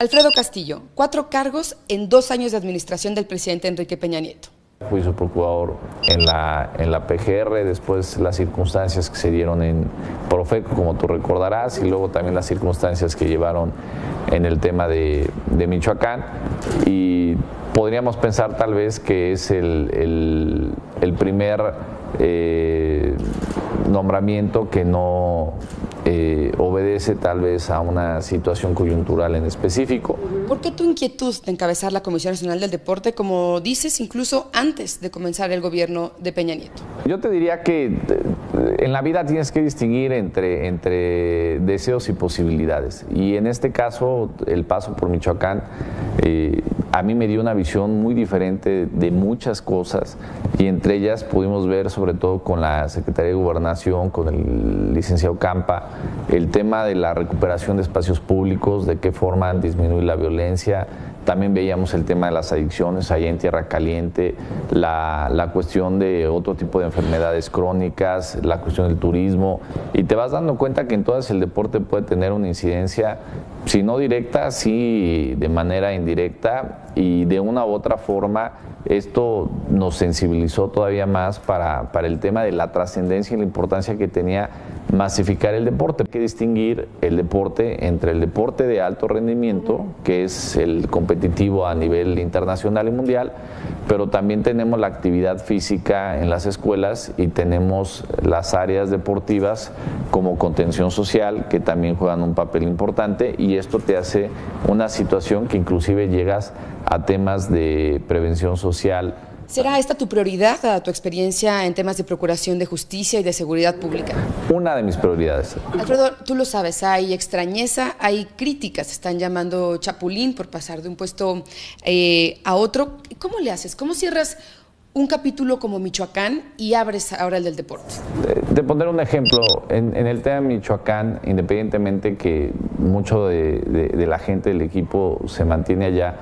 Alfredo Castillo, 4 cargos en 2 años de administración del presidente Enrique Peña Nieto. Fui su procurador en la PGR, después las circunstancias que se dieron en Profeco, como tú recordarás, y luego también las circunstancias que llevaron en el tema de Michoacán. Y podríamos pensar tal vez que es el primer nombramiento que no obedece tal vez a una situación coyuntural en específico. ¿Por qué tu inquietud de encabezar la Comisión Nacional del Deporte, como dices, incluso antes de comenzar el gobierno de Peña Nieto? Yo te diría que en la vida tienes que distinguir entre deseos y posibilidades. Y en este caso, el paso por Michoacán a mí me dio una visión muy diferente de muchas cosas, y entre ellas pudimos ver, sobre todo con la Secretaría de Gobernación, con el licenciado Campa, el tema de la recuperación de espacios públicos, de qué forma disminuir la violencia. También veíamos el tema de las adicciones allá en Tierra Caliente, la cuestión de otro tipo de enfermedades crónicas, la cuestión del turismo, y te vas dando cuenta que en todas el deporte puede tener una incidencia, si no directa, sí de manera indirecta, y de una u otra forma esto nos sensibilizó todavía más para el tema de la trascendencia y la importancia que tenía masificar el deporte. Hay que distinguir el deporte entre el deporte de alto rendimiento, que es el competitivo a nivel internacional y mundial, pero también tenemos la actividad física en las escuelas y tenemos las áreas deportivas como contención social, que también juegan un papel importante, y esto te hace una situación que inclusive llegas a temas de prevención social. ¿Será esta tu prioridad, dada tu experiencia en temas de procuración de justicia y de seguridad pública? Una de mis prioridades. Alfredo, tú lo sabes, hay extrañeza, hay críticas, se están llamando chapulín por pasar de un puesto a otro. ¿Cómo le haces? ¿Cómo cierras un capítulo como Michoacán y abres ahora el del deporte? Te pondré un ejemplo. En el tema de Michoacán, independientemente que mucho de la gente del equipo se mantiene allá,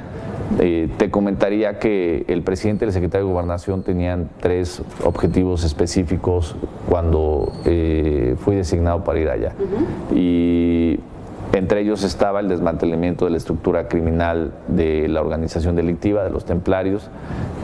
te comentaría que el presidente y el secretario de Gobernación tenían 3 objetivos específicos cuando fui designado para ir allá. Y entre ellos estaba el desmantelamiento de la estructura criminal de la organización delictiva, de los templarios.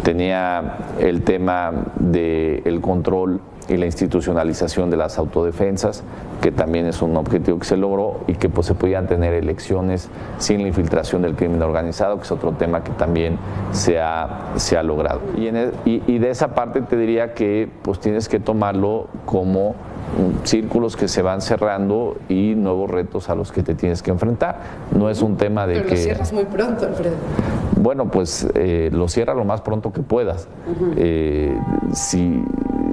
Tenía el tema del control y la institucionalización de las autodefensas, que también es un objetivo que se logró, y que pues se podían tener elecciones sin la infiltración del crimen organizado, que es otro tema que también se ha logrado. Y de esa parte te diría que pues tienes que tomarlo como círculos que se van cerrando y nuevos retos a los que te tienes que enfrentar. No es un tema de Pero que... lo cierras muy pronto, Alfredo. Bueno, pues lo cierra lo más pronto que puedas.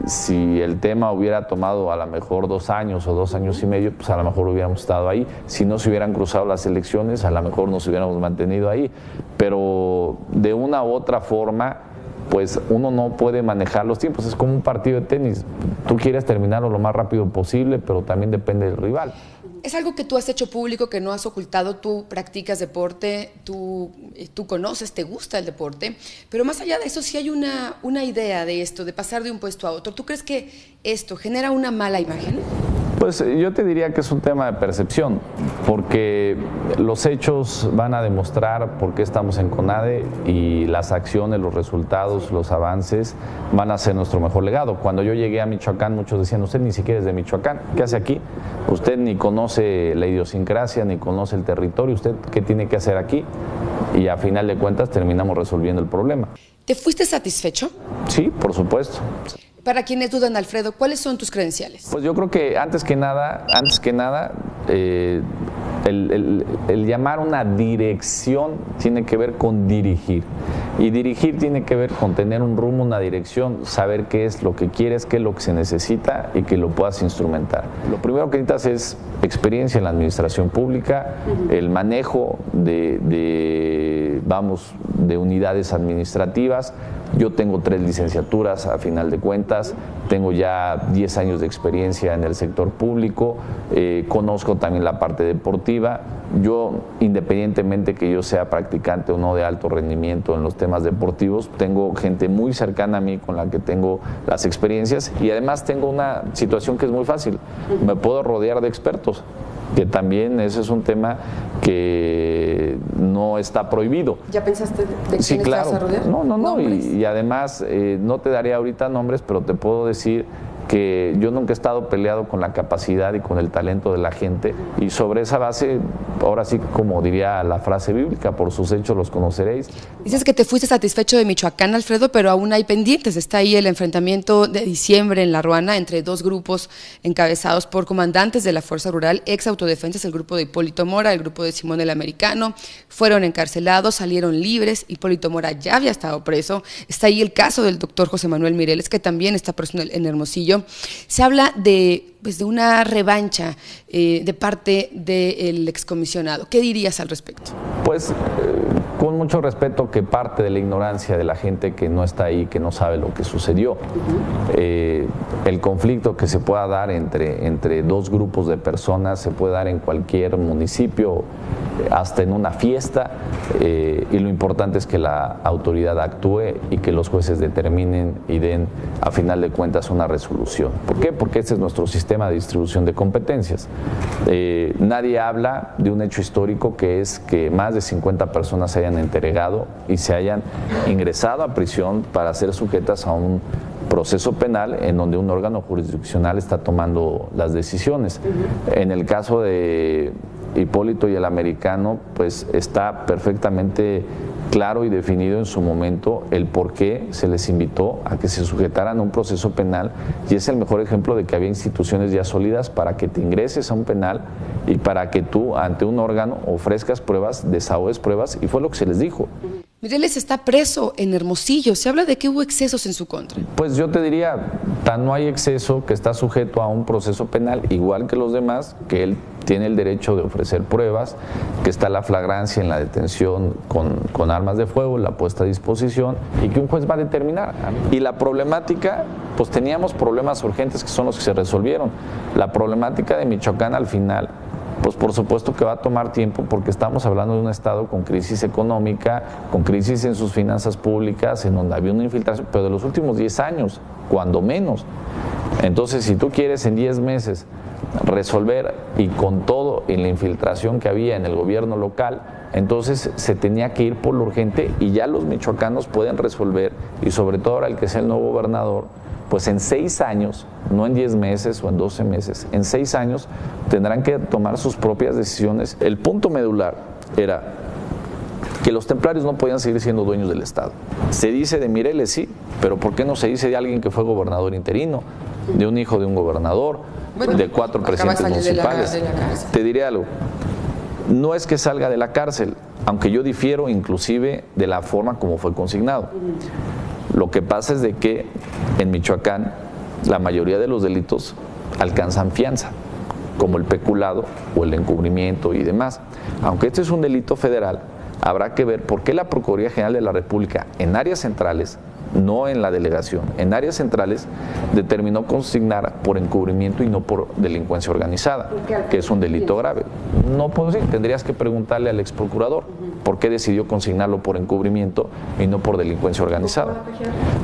Si el tema hubiera tomado a lo mejor 2 años o 2 años y medio, pues a lo mejor hubiéramos estado ahí. Si no se hubieran cruzado las elecciones, a lo mejor nos hubiéramos mantenido ahí. Pero de una u otra forma, pues uno no puede manejar los tiempos. Es como un partido de tenis. Tú quieres terminarlo lo más rápido posible, pero también depende del rival. Es algo que tú has hecho público, que no has ocultado. Tú practicas deporte, tú conoces, te gusta el deporte, pero más allá de eso sí hay una idea de esto, de pasar de un puesto a otro. ¿Tú crees que esto genera una mala imagen? Pues yo te diría que es un tema de percepción, porque los hechos van a demostrar por qué estamos en CONADE, y las acciones, los resultados, los avances van a ser nuestro mejor legado. Cuando yo llegué a Michoacán, muchos decían: usted ni siquiera es de Michoacán, ¿qué hace aquí? Usted ni conoce la idiosincrasia, ni conoce el territorio, ¿usted qué tiene que hacer aquí? Y a final de cuentas terminamos resolviendo el problema. ¿Te fuiste satisfecho? Sí, por supuesto. Para quienes dudan, Alfredo, ¿cuáles son tus credenciales? Pues yo creo que antes que nada, el llamar una dirección tiene que ver con dirigir. Y dirigir tiene que ver con tener un rumbo, una dirección, saber qué es lo que quieres, qué es lo que se necesita y que lo puedas instrumentar. Lo primero que necesitas es experiencia en la administración pública, el manejo de unidades administrativas. Yo tengo 3 licenciaturas a final de cuentas, tengo ya 10 años de experiencia en el sector público, conozco también la parte deportiva. Yo, independientemente que yo sea practicante o no de alto rendimiento en los temas deportivos, tengo gente muy cercana a mí con la que tengo las experiencias, y además tengo una situación que es muy fácil: me puedo rodear de expertos. que también ese es un tema que no está prohibido. ¿Ya pensaste de quién sí, claro. estás a rodear? No, y además no te daré ahorita nombres, pero te puedo decir que yo nunca he estado peleado con la capacidad y con el talento de la gente, y sobre esa base, ahora sí, como diría la frase bíblica, por sus hechos los conoceréis. Dices que te fuiste satisfecho de Michoacán, Alfredo, pero aún hay pendientes. Está ahí el enfrentamiento de diciembre en La Ruana entre dos grupos encabezados por comandantes de la Fuerza Rural, ex autodefensas, el grupo de Hipólito Mora, el grupo de Simón el Americano. Fueron encarcelados, salieron libres. Hipólito Mora ya había estado preso. Está ahí el caso del doctor José Manuel Mireles, que también está preso en Hermosillo. Se habla de una revancha de parte del excomisionado. ¿Qué dirías al respecto? Pues con mucho respeto, que parte de la ignorancia de la gente que no está ahí, que no sabe lo que sucedió. El conflicto que se pueda dar entre dos grupos de personas se puede dar en cualquier municipio, hasta en una fiesta, y lo importante es que la autoridad actúe y que los jueces determinen y den a final de cuentas una resolución. ¿Por qué? Porque este es nuestro sistema de distribución de competencias. Nadie habla de un hecho histórico, que es que más de 50 personas se hayan entregado y se hayan ingresado a prisión para ser sujetas a un proceso penal en donde un órgano jurisdiccional está tomando las decisiones. En el caso de Hipólito y el Americano, pues está perfectamente claro y definido en su momento el por qué se les invitó a que se sujetaran a un proceso penal, y es el mejor ejemplo de que había instituciones ya sólidas para que te ingreses a un penal y para que tú ante un órgano ofrezcas pruebas, desahogues pruebas, y fue lo que se les dijo. Mireles está preso en Hermosillo. Se habla de que hubo excesos en su contra. Pues yo te diría, no hay exceso, que está sujeto a un proceso penal igual que los demás, que él tiene el derecho de ofrecer pruebas, que está la flagrancia en la detención con armas de fuego, la puesta a disposición, y que un juez va a determinar. Y la problemática, pues teníamos problemas urgentes que son los que se resolvieron. La problemática de Michoacán al final, pues por supuesto que va a tomar tiempo, porque estamos hablando de un estado con crisis económica, con crisis en sus finanzas públicas, en donde había una infiltración, pero de los últimos 10 años, cuando menos. Entonces, si tú quieres en 10 meses resolver, y con todo en la infiltración que había en el gobierno local, entonces se tenía que ir por lo urgente, y ya los michoacanos pueden resolver, y sobre todo ahora el que sea el nuevo gobernador, pues en 6 años, no en 10 meses o en 12 meses, en 6 años tendrán que tomar sus propias decisiones. El punto medular era que los templarios no podían seguir siendo dueños del Estado. Se dice de Mireles, sí, pero ¿por qué no se dice de alguien que fue gobernador interino, de un hijo de un gobernador, de 4 presidentes municipales? Te diré algo, no es que salga de la cárcel, aunque yo difiero inclusive de la forma como fue consignado. Lo que pasa es de que en Michoacán la mayoría de los delitos alcanzan fianza, como el peculado o el encubrimiento y demás. Aunque este es un delito federal, habrá que ver por qué la Procuraduría General de la República en áreas centrales, no en la delegación, en áreas centrales determinó consignar por encubrimiento y no por delincuencia organizada, que es un delito grave. No puedo decir, tendrías que preguntarle al ex procurador por qué decidió consignarlo por encubrimiento y no por delincuencia organizada.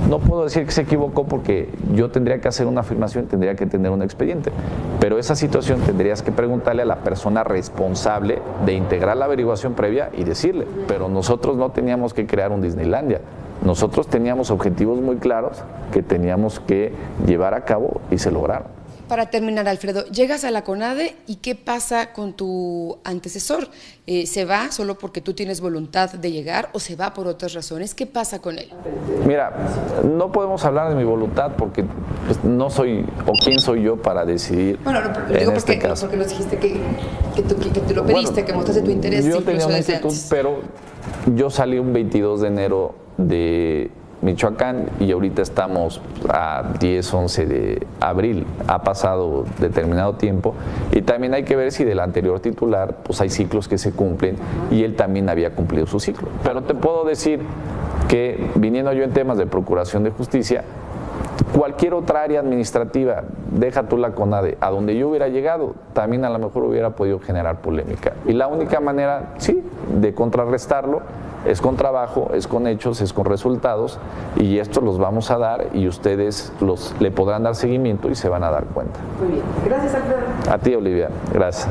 No puedo decir que se equivocó, porque yo tendría que hacer una afirmación, tendría que tener un expediente, pero esa situación tendrías que preguntarle a la persona responsable de integrar la averiguación previa y decirle. Pero nosotros no teníamos que crear un Disneylandia. Nosotros teníamos objetivos muy claros que teníamos que llevar a cabo y se lograron. Para terminar, Alfredo, llegas a la CONADE y ¿qué pasa con tu antecesor? ¿Se va solo porque tú tienes voluntad de llegar o se va por otras razones? ¿Qué pasa con él? Mira, no podemos hablar de mi voluntad porque pues, no soy, o quién soy yo para decidir. Bueno, digo porque nos dijiste que tú lo pediste, que mostraste tu interés. Yo tenía una inquietud, pero yo salí un 22 de enero de Michoacán y ahorita estamos a 10, 11 de abril. Ha pasado determinado tiempo y también hay que ver si del anterior titular pues hay ciclos que se cumplen y él también había cumplido su ciclo. Pero te puedo decir que viniendo yo en temas de procuración de justicia, cualquier otra área administrativa, deja tú la CONADE, a donde yo hubiera llegado, también a lo mejor hubiera podido generar polémica. Y la única manera, sí, de contrarrestarlo es con trabajo, es con hechos, es con resultados, y estos los vamos a dar y ustedes le podrán dar seguimiento y se van a dar cuenta. Muy bien. Gracias, Alfredo. A ti, Olivia. Gracias.